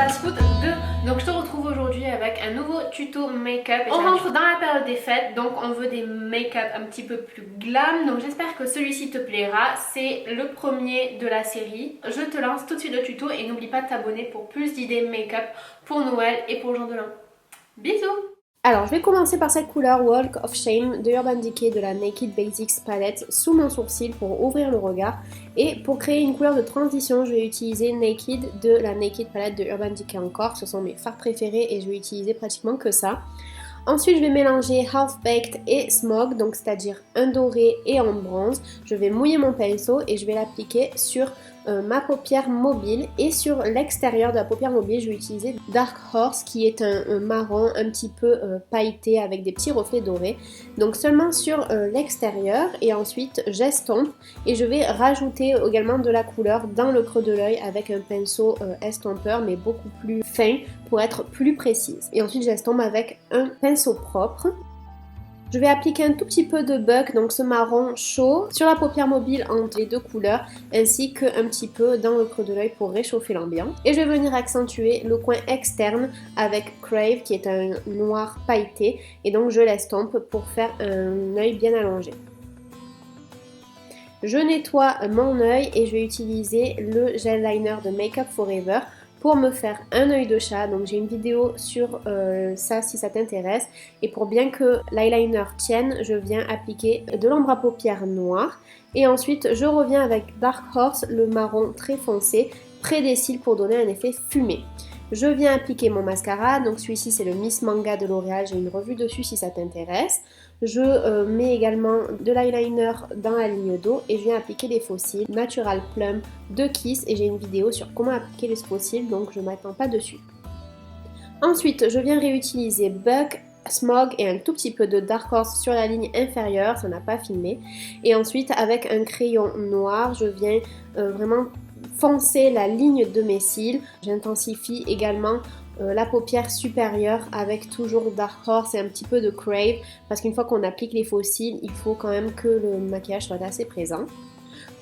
Fast Food 2. Donc je te retrouve aujourd'hui avec un nouveau tuto make-up. On rentre dans la période des fêtes, donc on veut des make-up un petit peu plus glam. Donc j'espère que celui-ci te plaira. C'est le premier de la série. Je te lance tout de suite le tuto et n'oublie pas de t'abonner pour plus d'idées make-up pour Noël et pour le jour de l'an. Bisous! Alors, je vais commencer par cette couleur Walk of Shame de Urban Decay de la Naked Basics palette sous mon sourcil pour ouvrir le regard. Et pour créer une couleur de transition, je vais utiliser Naked de la Naked palette de Urban Decay encore. Ce sont mes fards préférés et je vais utiliser pratiquement que ça. Ensuite, je vais mélanger Half Baked et Smog, donc c'est-à-dire un doré et un bronze. Je vais mouiller mon pinceau et je vais l'appliquer sur ma paupière mobile. Et sur l'extérieur de la paupière mobile, je vais utiliser Dark Horse qui est un marron un petit peu pailleté avec des petits reflets dorés. Donc seulement sur l'extérieur et ensuite j'estompe et je vais rajouter également de la couleur dans le creux de l'œil avec un pinceau estompeur mais beaucoup plus fin pour être plus précise. Et ensuite j'estompe avec un pinceau propre. Je vais appliquer un tout petit peu de Buck, donc ce marron chaud, sur la paupière mobile entre les deux couleurs, ainsi qu'un petit peu dans le creux de l'œil pour réchauffer l'ambiance. Et je vais venir accentuer le coin externe avec Crave, qui est un noir pailleté, et donc je l'estompe pour faire un œil bien allongé. Je nettoie mon œil et je vais utiliser le gel liner de Make Up Forever pour me faire un œil de chat. Donc j'ai une vidéo sur ça si ça t'intéresse. Et pour bien que l'eyeliner tienne, je viens appliquer de l'ombre à paupières noire. Et ensuite je reviens avec Dark Horse, le marron très foncé, près des cils pour donner un effet fumé. Je viens appliquer mon mascara, donc celui-ci c'est le Miss Manga de L'Oréal, j'ai une revue dessus si ça t'intéresse. Je mets également de l'eyeliner dans la ligne d'eau et je viens appliquer des faux cils Natural Plum de Kiss et j'ai une vidéo sur comment appliquer les faux cils donc je ne m'attends pas dessus. Ensuite je viens réutiliser Buck, Smog et un tout petit peu de Dark Horse sur la ligne inférieure, ça n'a pas filmé. Et ensuite avec un crayon noir je viens vraiment foncer la ligne de mes cils. J'intensifie également la paupière supérieure avec toujours Dark Horse et un petit peu de Crave parce qu'une fois qu'on applique les faux cils, il faut quand même que le maquillage soit assez présent.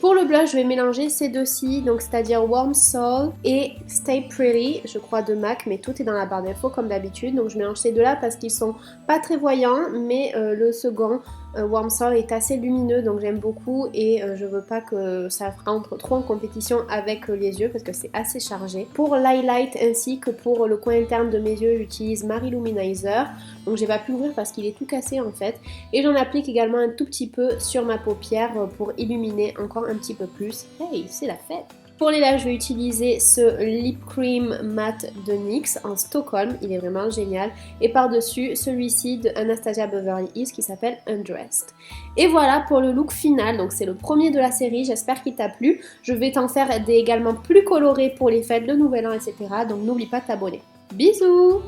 Pour le blush, je vais mélanger ces deux cils, donc c'est-à-dire Warm Soul et Stay Pretty, je crois de MAC, mais tout est dans la barre d'infos comme d'habitude. Donc je mélange ces deux-là parce qu'ils sont pas très voyants, mais le second, Warm Soul, est assez lumineux, donc j'aime beaucoup et je veux pas que ça entre trop en compétition avec les yeux parce que c'est assez chargé. Pour l'highlight ainsi que pour le coin interne de mes yeux, j'utilise Marie Luminizer, donc j'ai pas pu l'ouvrir parce qu'il est tout cassé en fait. Et j'en applique également un tout petit peu sur ma paupière pour illuminer encore un petit peu plus. Hey, c'est la fête! Pour les lèvres, je vais utiliser ce Lip Cream Matte de NYX en Stockholm, il est vraiment génial. Et par-dessus, celui-ci de Anastasia Beverly Hills qui s'appelle Undressed. Et voilà pour le look final, donc c'est le premier de la série, j'espère qu'il t'a plu. Je vais t'en faire des également plus colorés pour les fêtes, le nouvel an, etc. Donc n'oublie pas de t'abonner. Bisous!